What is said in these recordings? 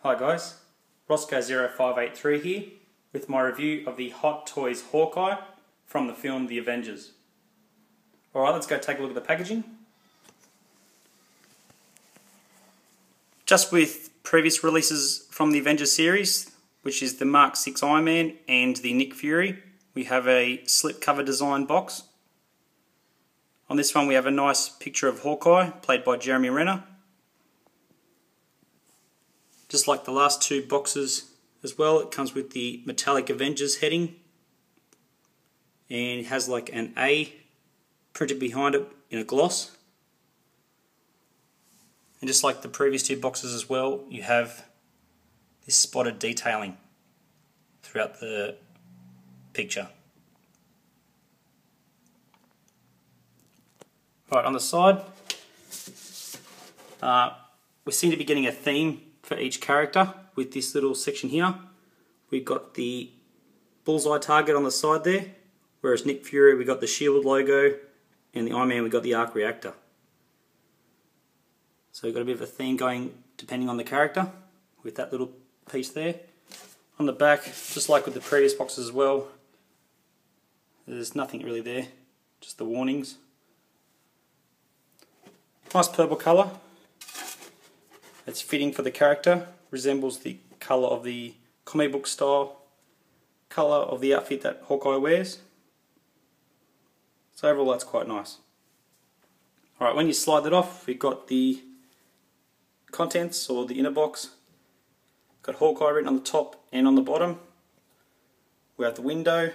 Hi guys, Roscoe0583 here with my review of the Hot Toys Hawkeye from the film The Avengers. Alright, let's go take a look at the packaging. Just with previous releases from the Avengers series, which is the Mark 6 Iron Man and the Nick Fury, we have a slipcover design box. On this one we have a nice picture of Hawkeye, played by Jeremy Renner. Just like the last two boxes as well, it comes with the metallic Avengers heading, and it has like an A printed behind it in a gloss. And just like the previous two boxes as well, you have this spotted detailing throughout the picture. Right, on the side, we seem to be getting a theme for each character with this little section here. We've got the bullseye target on the side there, whereas Nick Fury we got the shield logo, and the Iron Man we got the arc reactor. So we've got a bit of a theme going depending on the character with that little piece there. On the back, just like with the previous boxes as well, there's nothing really there, just the warnings. Nice purple colour. It's fitting for the character, resembles the colour of the comic book style colour of the outfit that Hawkeye wears. So overall that's quite nice. Alright, when you slide that off, we've got the contents, or the inner box. Got Hawkeye written on the top and on the bottom. We have the window,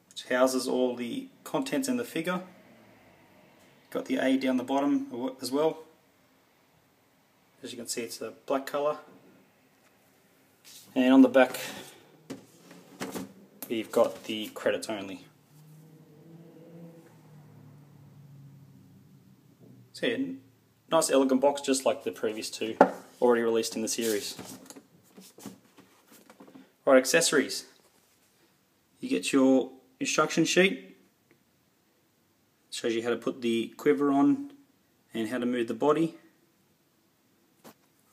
which houses all the contents in the figure. Got the A down the bottom as well. As you can see, it's a black colour. And on the back we've got the credits only. So yeah, nice elegant box, just like the previous two already released in the series. Right, accessories. You get your instruction sheet. It shows you how to put the quiver on and how to move the body.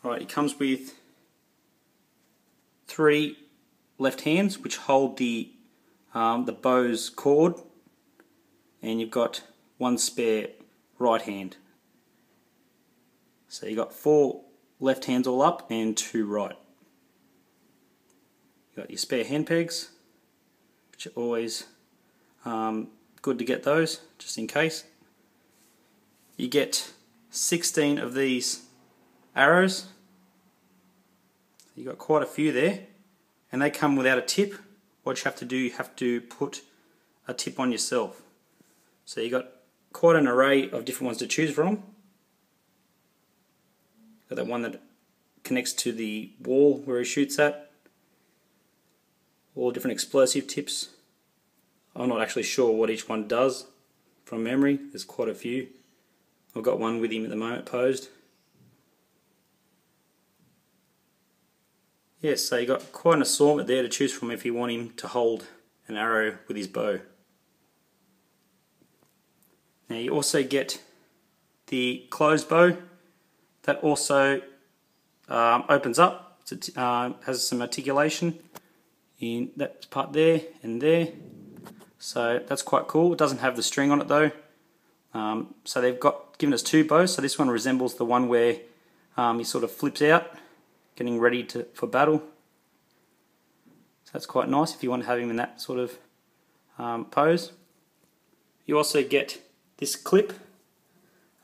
Right, it comes with 3 left hands which hold the bow's cord, and you've got 1 spare right hand. So you've got 4 left hands all up and 2 right. You've got your spare hand pegs, which are always good to get those, just in case. You get 16 of these arrows. You've got quite a few there, and they come without a tip. What you have to do, you have to put a tip on yourself. So you've got quite an array of different ones to choose from. Got that one that connects to the wall where he shoots at. All different explosive tips. I'm not actually sure what each one does from memory. There's quite a few. I've got one with him at the moment posed. Yes, so you got quite an assortment there to choose from if you want him to hold an arrow with his bow. Now you also get the closed bow that also opens up. It has some articulation in that part there and there. So that's quite cool. It doesn't have the string on it though. So they've given us 2 bows. So this one resembles the one where he sort of flips out, getting ready for battle. So that's quite nice if you want to have him in that sort of pose. You also get this clip.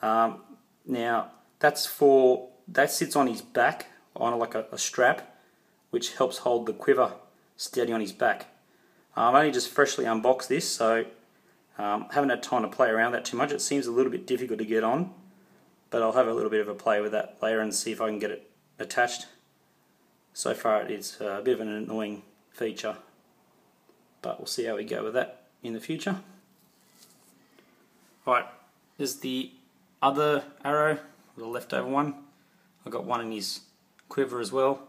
Now that sits on his back on like a strap, which helps hold the quiver steady on his back. I've only just freshly unboxed this, so haven't had time to play around that too much. It seems a little bit difficult to get on, but I'll have a little bit of a play with that later and see if I can get it attached. So far it's a bit of an annoying feature, but we'll see how we go with that in the future. Alright, there's the other arrow, the leftover one. I've got one in his quiver as well.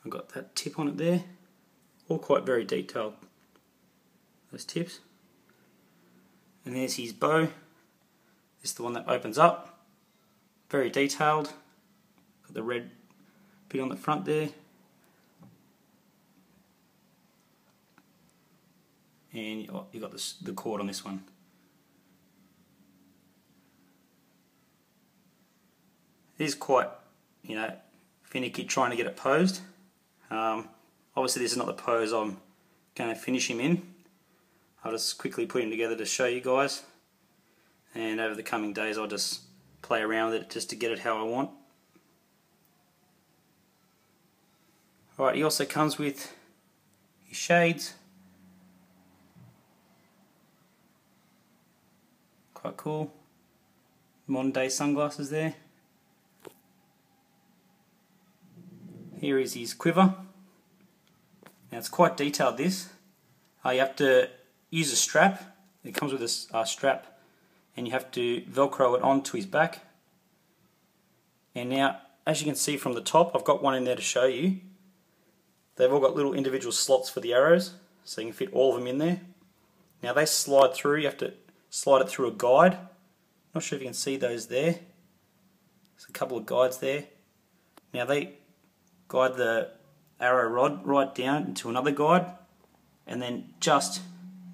I've got that tip on it there. All quite very detailed, those tips. And there's his bow. This is the one that opens up. Very detailed. Got the red bit on the front there. And you got the cord on this one. It is quite, finicky trying to get it posed. Obviously this is not the pose I'm going to finish him in. I'll just quickly put him together to show you guys. And over the coming days I'll just play around with it just to get it how I want. Alright, he also comes with his shades. Quite cool. Modern day sunglasses there. Here is his quiver. Now it's quite detailed this. You have to use a strap. It comes with a strap and you have to velcro it onto his back. And now as you can see from the top, I've got one in there to show you. They've all got little individual slots for the arrows, so you can fit all of them in there. Now they slide through, you have to slide it through a guide. Not sure if you can see those there. There's a couple of guides there. Now they guide the arrow rod right down into another guide and then just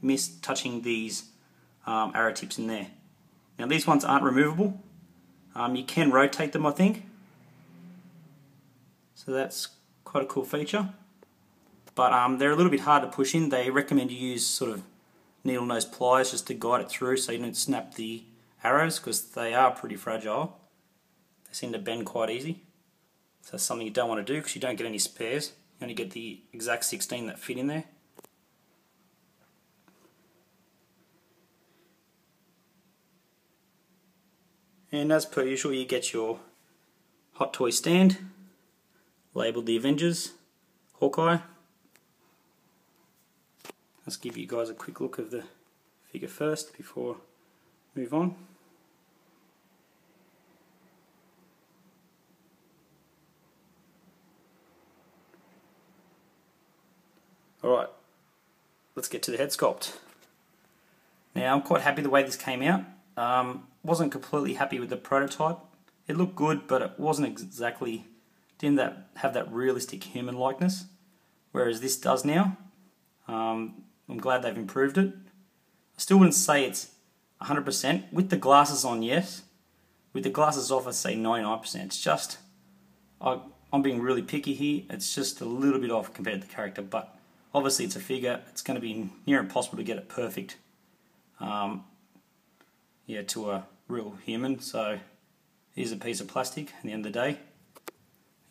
miss touching these arrow tips in there. Now these ones aren't removable. You can rotate them, I think. So that's quite a cool feature. But they're a little bit hard to push in. They recommend you use sort of needle nose pliers just to guide it through so you don't snap the arrows, because they are pretty fragile. They seem to bend quite easy. So that's something you don't want to do because you don't get any spares. You only get the exact 16 that fit in there. And as per usual, you get your Hot Toy stand, labelled the Avengers, Hawkeye. Let's give you guys a quick look of the figure first before I move on. Alright, let's get to the head sculpt. Now I'm quite happy the way this came out. Wasn't completely happy with the prototype. It looked good, but it wasn't exactly, didn't have that realistic human likeness, whereas this does now. I'm glad they've improved it. I still wouldn't say it's 100%. With the glasses on, yes. With the glasses off, I'd say 99%. It's just, I'm being really picky here. It's just a little bit off compared to the character, but obviously it's a figure. It's going to be near impossible to get it perfect. To a real human. So here's a piece of plastic at the end of the day.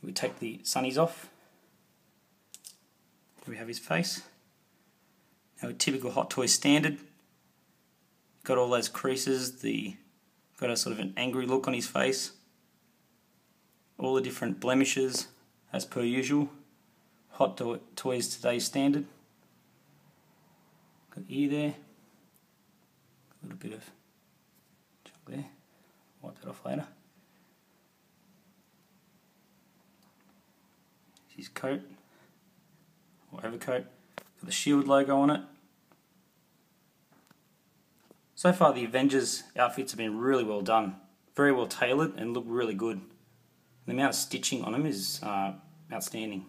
We take the sunnies off. Here we have his face. Now a typical Hot Toy standard. Got all those creases, got a sort of an angry look on his face. All the different blemishes as per usual. Hot Toys today's standard. Got ear there. A little bit of junk there. Wipe that off later. His coat, or overcoat. Got the Shield logo on it. So far the Avengers outfits have been really well done. Very well tailored and look really good. The amount of stitching on them is outstanding.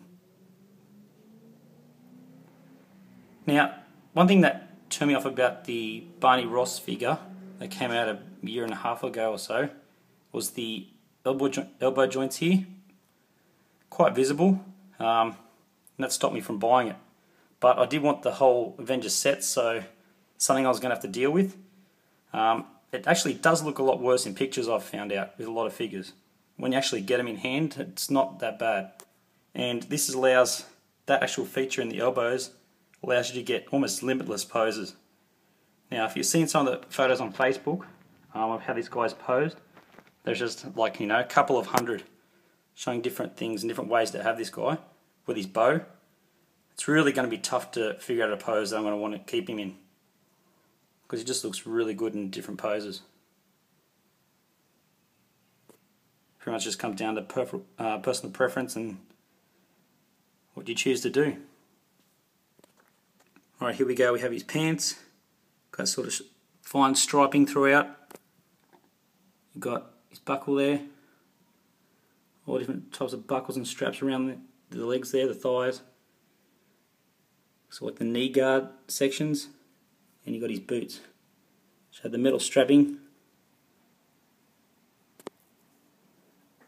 Now, one thing that turned me off about the Barney Ross figure that came out a year and a half ago or so was the elbow joints here. Quite visible. And that stopped me from buying it. But I did want the whole Avengers set, so something I was going to have to deal with. It actually does look a lot worse in pictures, I've found out, with a lot of figures. When you actually get them in hand, it's not that bad. And this allows, that actual feature in the elbows allows you to get almost limitless poses. Now, if you've seen some of the photos on Facebook of how these guys posed, there's just like, a couple of hundred showing different things and different ways to have this guy with his bow. It's really going to be tough to figure out a pose that I'm going to want to keep him in, because he just looks really good in different poses. Pretty much just comes down to personal preference and what you choose to do. Alright, here we go. We have his pants. Got sort of fine striping throughout. You've got his buckle there. all different types of buckles and straps around the legs there, the thighs. So like the knee guard sections, and you got his boots. So the metal strapping.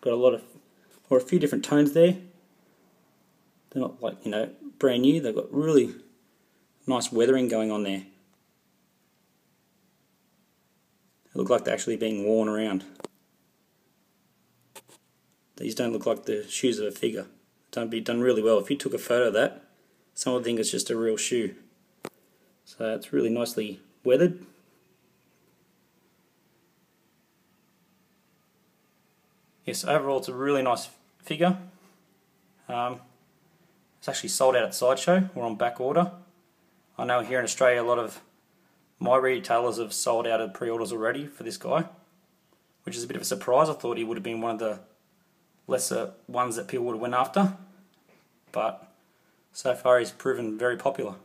Got a few different tones there. They're not like, brand new. They've got really nice weathering going on there. They look like they're actually being worn around. These don't look like the shoes of a figure. They've done really well. If you took a photo of that, someone would think it's just a real shoe. So it's really nicely weathered. Yes, overall it's a really nice figure. It's actually sold out at Sideshow. We're on back order. I know here in Australia a lot of my retailers have sold out of pre-orders already for this guy, which is a bit of a surprise. I thought he would have been one of the lesser ones that people would have went after, but so far he's proven very popular.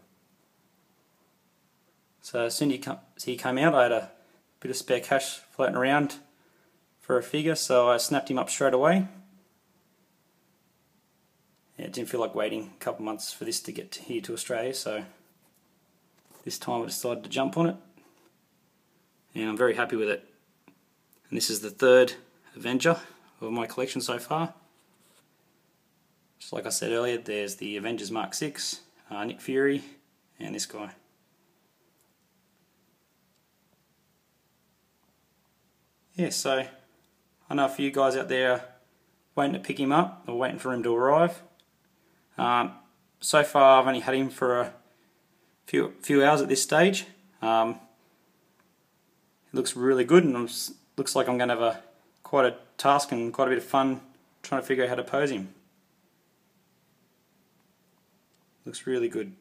So as soon as he came out, I had a bit of spare cash floating around for a figure, so I snapped him up straight away. Yeah, it didn't feel like waiting a couple months for this to get here to Australia, so this time I decided to jump on it, and I'm very happy with it. And this is the third Avenger of my collection so far. Just like I said earlier, there's the Avengers Mark 6, Nick Fury, and this guy. Yeah, so I know a few guys out there are waiting to pick him up, or waiting for him to arrive. So far I've only had him for a few hours at this stage. It looks really good, and looks like I'm going to have quite a task and quite a bit of fun trying to figure out how to pose him. Looks really good.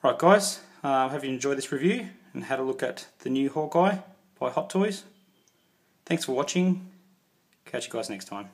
Right guys, hope you enjoyed this review and had a look at the new Hawkeye by Hot Toys. Thanks for watching. Catch you guys next time.